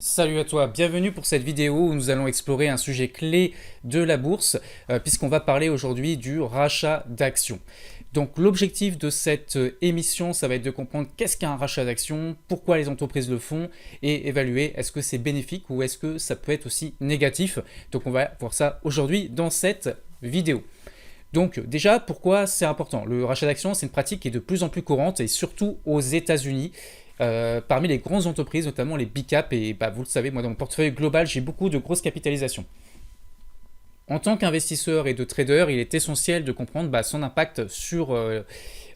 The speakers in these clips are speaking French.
Salut à toi, bienvenue pour cette vidéo où nous allons explorer un sujet clé de la bourse puisqu'on va parler aujourd'hui du rachat d'actions. Donc l'objectif de cette émission, ça va être de comprendre qu'est-ce qu'un rachat d'actions, pourquoi les entreprises le font et évaluer est-ce que c'est bénéfique ou est-ce que ça peut être aussi négatif. Donc on va voir ça aujourd'hui dans cette vidéo. Donc déjà, pourquoi c'est important? Le rachat d'actions, c'est une pratique qui est de plus en plus courante et surtout aux États-Unis. Parmi les grandes entreprises, notamment les big cap, et vous le savez, moi dans mon portefeuille global, j'ai beaucoup de grosses capitalisations. En tant qu'investisseur et de trader, il est essentiel de comprendre son impact sur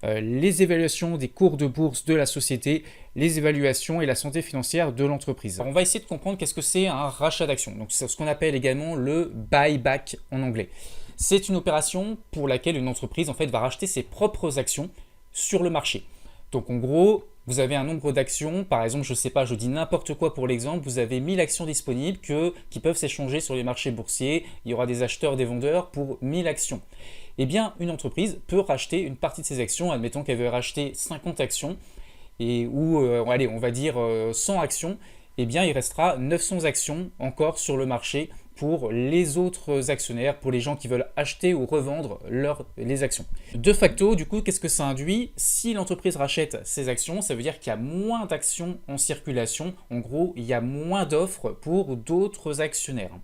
les évaluations des cours de bourse de la société, les évaluations et la santé financière de l'entreprise. On va essayer de comprendre qu'est-ce que c'est un rachat d'actions. Donc c'est ce qu'on appelle également le buyback en anglais. C'est une opération pour laquelle une entreprise en fait va racheter ses propres actions sur le marché. Donc en gros, vous avez un nombre d'actions, par exemple, je ne sais pas, je dis n'importe quoi pour l'exemple, vous avez 1000 actions disponibles qui peuvent s'échanger sur les marchés boursiers, il y aura des acheteurs, des vendeurs pour 1000 actions. Eh bien, une entreprise peut racheter une partie de ses actions, admettons qu'elle veut racheter 50 actions, allez, on va dire 100 actions, eh bien il restera 900 actions encore sur le marché pour les autres actionnaires, pour les gens qui veulent acheter ou revendre les actions. De facto, du coup, qu'est-ce que ça induit? Si l'entreprise rachète ses actions, ça veut dire qu'il y a moins d'actions en circulation. En gros, il y a moins d'offres pour d'autres actionnaires.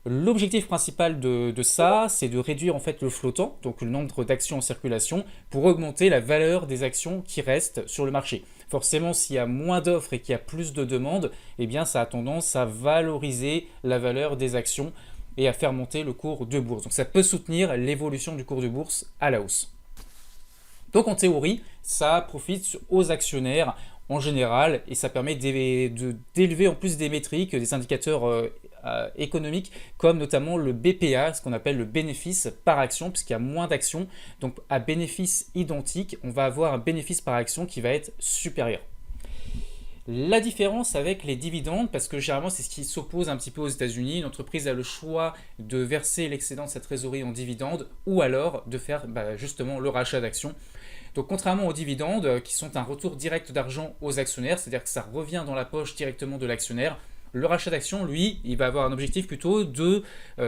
L'objectif principal de ça, c'est de réduire en fait le flottant, donc le nombre d'actions en circulation, pour augmenter la valeur des actions qui restent sur le marché. Forcément, s'il y a moins d'offres et qu'il y a plus de demandes, eh bien ça a tendance à valoriser la valeur des actions et à faire monter le cours de bourse. Donc ça peut soutenir l'évolution du cours de bourse à la hausse. Donc en théorie, ça profite aux actionnaires en général et ça permet d'élever en plus des métriques, des indicateurs économiques comme notamment le BPA, ce qu'on appelle le bénéfice par action, puisqu'il y a moins d'actions. Donc à bénéfice identique, on va avoir un bénéfice par action qui va être supérieur. La différence avec les dividendes, parce que généralement c'est ce qui s'oppose un petit peu aux États-Unis, une entreprise a le choix de verser l'excédent de sa trésorerie en dividendes ou alors de faire justement le rachat d'actions. Donc contrairement aux dividendes qui sont un retour direct d'argent aux actionnaires, c'est-à-dire que ça revient dans la poche directement de l'actionnaire, le rachat d'actions, lui, il va avoir un objectif plutôt de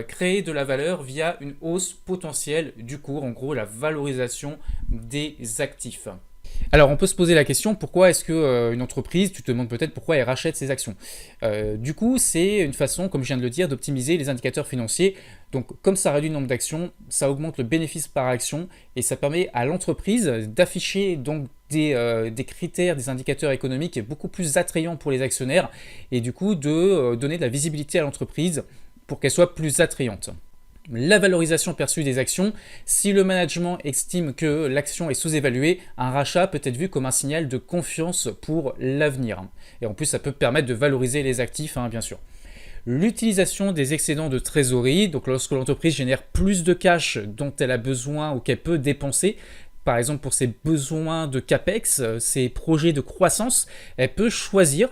créer de la valeur via une hausse potentielle du cours, en gros la valorisation des actifs. Alors on peut se poser la question, pourquoi est-ce qu'une entreprise, tu te demandes peut-être pourquoi elle rachète ses actions. Du coup, c'est une façon, comme je viens de le dire, d'optimiser les indicateurs financiers. Donc comme ça réduit le nombre d'actions, ça augmente le bénéfice par action et ça permet à l'entreprise d'afficher donc des critères, des indicateurs économiques beaucoup plus attrayants pour les actionnaires et du coup de donner de la visibilité à l'entreprise pour qu'elle soit plus attrayante. La valorisation perçue des actions, si le management estime que l'action est sous-évaluée, un rachat peut être vu comme un signal de confiance pour l'avenir. Et en plus, ça peut permettre de valoriser les actifs, bien sûr. L'utilisation des excédents de trésorerie, donc lorsque l'entreprise génère plus de cash dont elle a besoin ou qu'elle peut dépenser, par exemple pour ses besoins de CAPEX, ses projets de croissance, elle peut choisir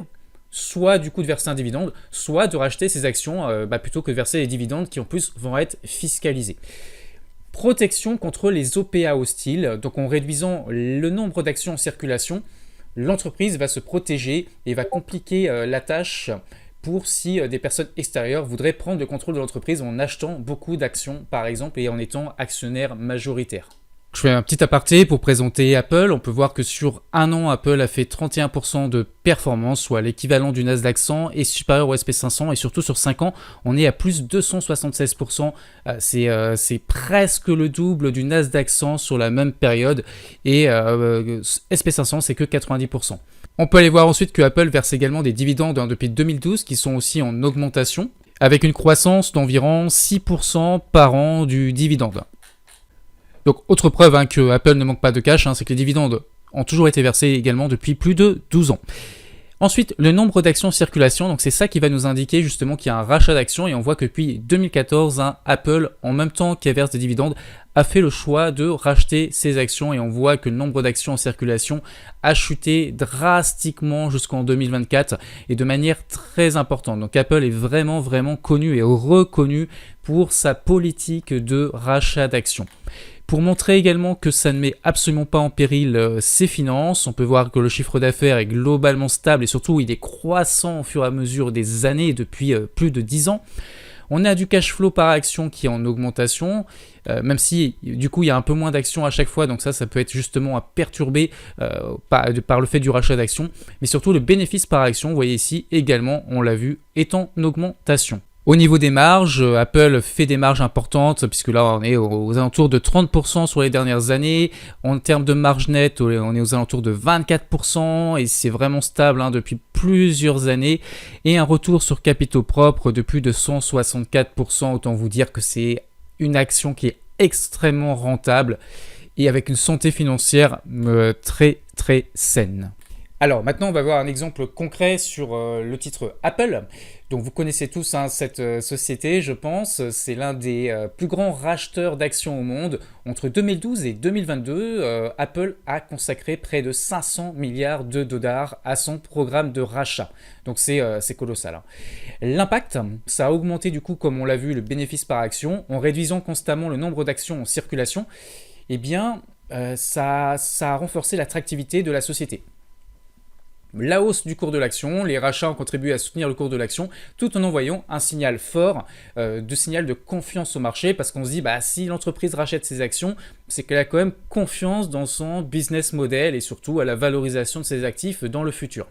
soit du coup de verser un dividende, soit de racheter ses actions plutôt que de verser les dividendes qui en plus vont être fiscalisés. Protection contre les OPA hostiles, donc en réduisant le nombre d'actions en circulation, l'entreprise va se protéger et va compliquer la tâche pour si des personnes extérieures voudraient prendre le contrôle de l'entreprise en achetant beaucoup d'actions par exemple et en étant actionnaire majoritaire. Je fais un petit aparté pour présenter Apple. On peut voir que sur un an, Apple a fait 31% de performance, soit l'équivalent du Nasdaq 100 et supérieur au SP500. Et surtout sur 5 ans, on est à plus 276%. C'est presque le double du Nasdaq 100 sur la même période. Et SP500, c'est que 90%. On peut aller voir ensuite que Apple verse également des dividendes depuis 2012 qui sont aussi en augmentation, avec une croissance d'environ 6% par an du dividende. Donc, autre preuve que Apple ne manque pas de cash, c'est que les dividendes ont toujours été versés également depuis plus de 12 ans. Ensuite, le nombre d'actions en circulation, donc c'est ça qui va nous indiquer justement qu'il y a un rachat d'actions et on voit que depuis 2014, Apple, en même temps qu'elle verse des dividendes, a fait le choix de racheter ses actions et on voit que le nombre d'actions en circulation a chuté drastiquement jusqu'en 2024 et de manière très importante. Donc Apple est vraiment connu et reconnu pour sa politique de rachat d'actions. Pour montrer également que ça ne met absolument pas en péril ses finances, on peut voir que le chiffre d'affaires est globalement stable et surtout il est croissant au fur et à mesure des années depuis plus de 10 ans. On a du cash flow par action qui est en augmentation, même si du coup il y a un peu moins d'actions à chaque fois, donc ça peut être justement à perturber par le fait du rachat d'actions. Mais surtout le bénéfice par action, vous voyez ici également, on l'a vu, est en augmentation. Au niveau des marges, Apple fait des marges importantes puisque là on est aux alentours de 30% sur les dernières années. En termes de marge nette, on est aux alentours de 24% et c'est vraiment stable depuis plusieurs années. Et un retour sur capitaux propres de plus de 164%. Autant vous dire que c'est une action qui est extrêmement rentable et avec une santé financière très très saine. Alors maintenant on va voir un exemple concret sur le titre Apple. Donc vous connaissez tous cette société, je pense. C'est l'un des plus grands racheteurs d'actions au monde. Entre 2012 et 2022, Apple a consacré près de 500 milliards de dollars à son programme de rachat. Donc c'est colossal. L'impact, ça a augmenté du coup, comme on l'a vu, le bénéfice par action. En réduisant constamment le nombre d'actions en circulation, eh bien ça a renforcé l'attractivité de la société. La hausse du cours de l'action, les rachats ont contribué à soutenir le cours de l'action tout en envoyant un signal fort, signal de confiance au marché parce qu'on se dit si l'entreprise rachète ses actions, c'est qu'elle a quand même confiance dans son business model et surtout à la valorisation de ses actifs dans le futur.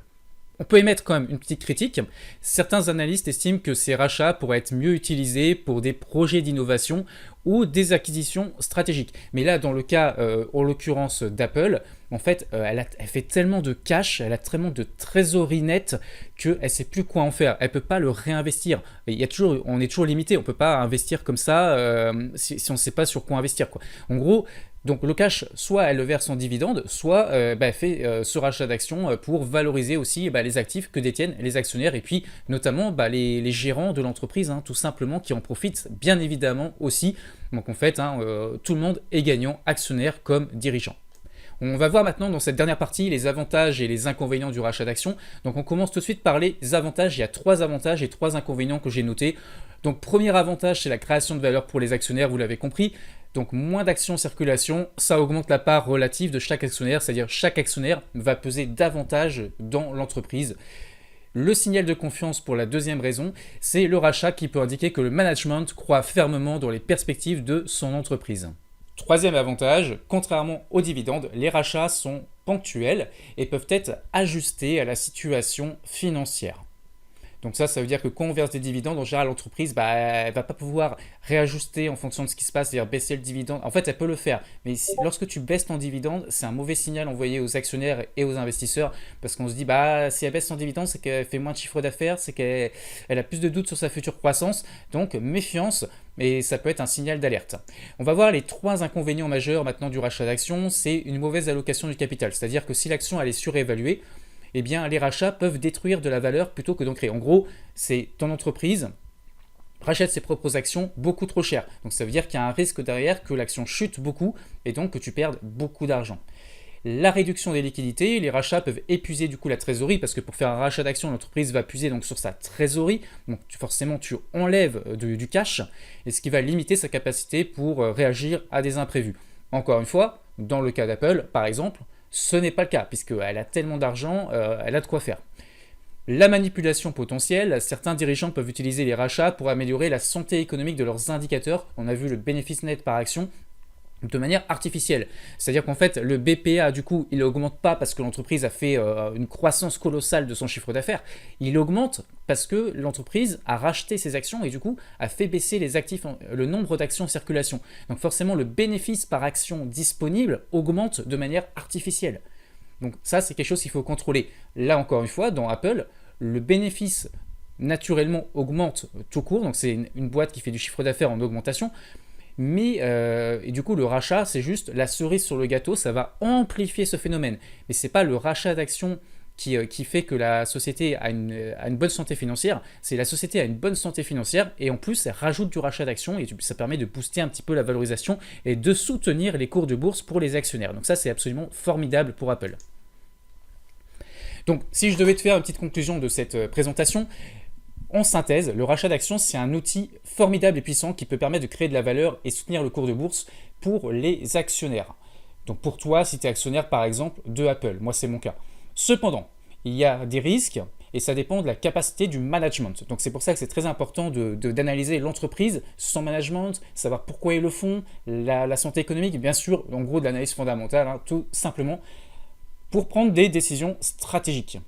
On peut émettre quand même une petite critique. Certains analystes estiment que ces rachats pourraient être mieux utilisés pour des projets d'innovation ou des acquisitions stratégiques. Mais là, dans le cas, en l'occurrence d'Apple, en fait, elle fait tellement de cash, elle a tellement de trésorerie nette qu'elle ne sait plus quoi en faire. Elle ne peut pas le réinvestir. On est toujours limité, on ne peut pas investir comme ça si on ne sait pas sur quoi investir, quoi. En gros, donc le cash, soit elle le verse en dividende, soit elle fait ce rachat d'actions pour valoriser aussi les actifs que détiennent les actionnaires et puis notamment les gérants de l'entreprise, tout simplement, qui en profitent bien évidemment aussi. Donc en fait, tout le monde est gagnant, actionnaire comme dirigeant. On va voir maintenant dans cette dernière partie les avantages et les inconvénients du rachat d'actions. Donc on commence tout de suite par les avantages. Il y a 3 avantages et 3 inconvénients que j'ai notés. Donc premier avantage, c'est la création de valeur pour les actionnaires, vous l'avez compris. Donc moins d'actions en circulation, ça augmente la part relative de chaque actionnaire, c'est-à-dire chaque actionnaire va peser davantage dans l'entreprise. Le signal de confiance pour la deuxième raison, c'est le rachat qui peut indiquer que le management croit fermement dans les perspectives de son entreprise. Troisième avantage, contrairement aux dividendes, les rachats sont ponctuels et peuvent être ajustés à la situation financière. Donc ça veut dire que quand on verse des dividendes, en général, l'entreprise, elle ne va pas pouvoir réajuster en fonction de ce qui se passe, c'est-à-dire baisser le dividende. En fait, elle peut le faire, mais lorsque tu baisses ton dividende, c'est un mauvais signal envoyé aux actionnaires et aux investisseurs, parce qu'on se dit, si elle baisse son dividende, c'est qu'elle fait moins de chiffre d'affaires, c'est qu'elle a plus de doutes sur sa future croissance, donc méfiance, mais ça peut être un signal d'alerte. On va voir les 3 inconvénients majeurs maintenant du rachat d'actions, c'est une mauvaise allocation du capital, c'est-à-dire que si l'action elle est surévaluée, eh bien, les rachats peuvent détruire de la valeur plutôt que d'en créer. En gros, c'est ton entreprise rachète ses propres actions beaucoup trop chères. Donc ça veut dire qu'il y a un risque derrière que l'action chute beaucoup et donc que tu perdes beaucoup d'argent. La réduction des liquidités, les rachats peuvent épuiser du coup la trésorerie parce que pour faire un rachat d'actions, l'entreprise va puiser donc sur sa trésorerie. Donc forcément, tu enlèves du cash et ce qui va limiter sa capacité pour réagir à des imprévus. Encore une fois, dans le cas d'Apple, par exemple, ce n'est pas le cas, puisqu'elle a tellement d'argent, elle a de quoi faire. La manipulation potentielle, certains dirigeants peuvent utiliser les rachats pour améliorer la santé économique de leurs indicateurs. On a vu le bénéfice net par action de manière artificielle. C'est-à-dire qu'en fait, le BPA, du coup, il n'augmente pas parce que l'entreprise a fait une croissance colossale de son chiffre d'affaires. Il augmente parce que l'entreprise a racheté ses actions et du coup a fait baisser les actifs, le nombre d'actions en circulation. Donc forcément, le bénéfice par action disponible augmente de manière artificielle. Donc ça, c'est quelque chose qu'il faut contrôler. Là, encore une fois, dans Apple, le bénéfice naturellement augmente tout court. Donc c'est une boîte qui fait du chiffre d'affaires en augmentation. Mais et du coup, le rachat, c'est juste la cerise sur le gâteau, ça va amplifier ce phénomène. Mais ce n'est pas le rachat d'actions qui fait que la société a une bonne santé financière, c'est la société a une bonne santé financière et en plus, elle rajoute du rachat d'actions et ça permet de booster un petit peu la valorisation et de soutenir les cours de bourse pour les actionnaires. Donc ça, c'est absolument formidable pour Apple. Donc, si je devais te faire une petite conclusion de cette présentation, En synthèse, le rachat d'actions, c'est un outil formidable et puissant qui peut permettre de créer de la valeur et soutenir le cours de bourse pour les actionnaires. Donc pour toi, si tu es actionnaire par exemple de Apple, moi c'est mon cas. Cependant, il y a des risques et ça dépend de la capacité du management. Donc c'est pour ça que c'est très important d'analyser l'entreprise, son management, savoir pourquoi ils le font, la santé économique, bien sûr, en gros de l'analyse fondamentale, hein, tout simplement, pour prendre des décisions stratégiques.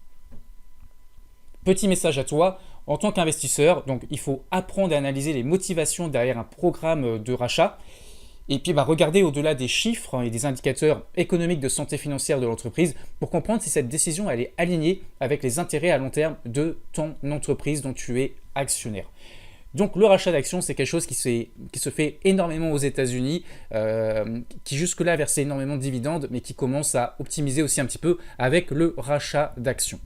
Petit message à toi, en tant qu'investisseur, donc il faut apprendre à analyser les motivations derrière un programme de rachat. Et puis regarder au-delà des chiffres et des indicateurs économiques de santé financière de l'entreprise pour comprendre si cette décision elle est alignée avec les intérêts à long terme de ton entreprise dont tu es actionnaire. Donc le rachat d'actions, c'est quelque chose qui se fait énormément aux États-Unis, qui jusque-là versait énormément de dividendes, mais qui commence à optimiser aussi un petit peu avec le rachat d'actions.